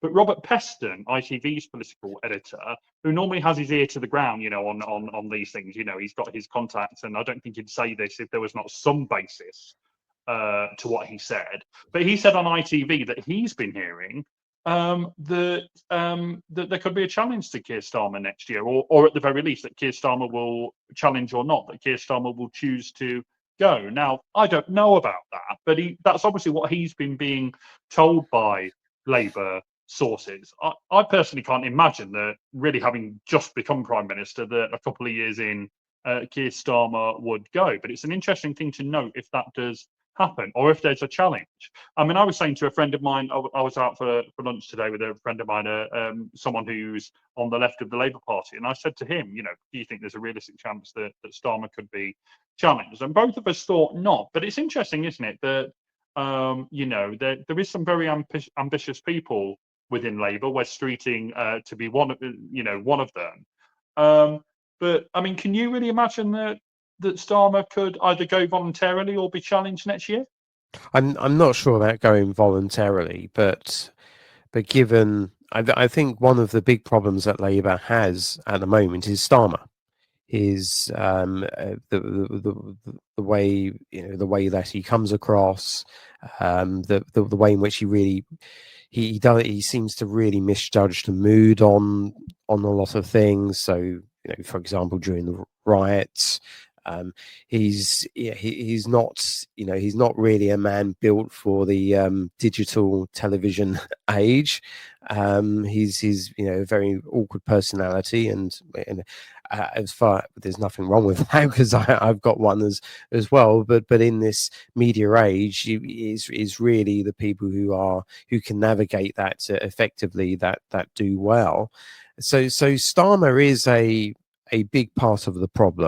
But Robert Peston, ITV's political editor, who normally has his ear to the ground, on these things, he's got his contacts, and I don't think he'd say this if there was not some basis to what he said. But he said on ITV that he's been hearing that there could be a challenge to Keir Starmer next year, or at the very least that Keir Starmer will challenge or not, that Keir Starmer will choose to go. Now, I don't know about that, but that's obviously what he's been being told by Labour sources. I personally can't imagine that, really, having just become Prime Minister, that a couple of years in, Keir Starmer would go. But it's an interesting thing to note if that does happen, or if there's a challenge. I mean, I was saying to a friend of mine, I was out for lunch today with a friend of mine, someone who's on the left of the Labour Party, and I said to him, do you think there's a realistic chance that Starmer could be challenged? And both of us thought not. But it's interesting, isn't it, that there is some very ambitious people within Labour, Wes Streeting to be one of them. But I mean, can you really imagine that Starmer could either go voluntarily or be challenged next year? I'm not sure about going voluntarily, but given, I think one of the big problems that Labour has at the moment is Starmer. Is the way the way that he comes across, the way in which he seems to really misjudge the mood on a lot of things. So, for example, during the riots, he's not really a man built for the digital television age. He's a very awkward personality, and there's nothing wrong with that, because I've got one as well. But in this media age, is really the people who can navigate that effectively, that do well. So Starmer is a big part of the problem.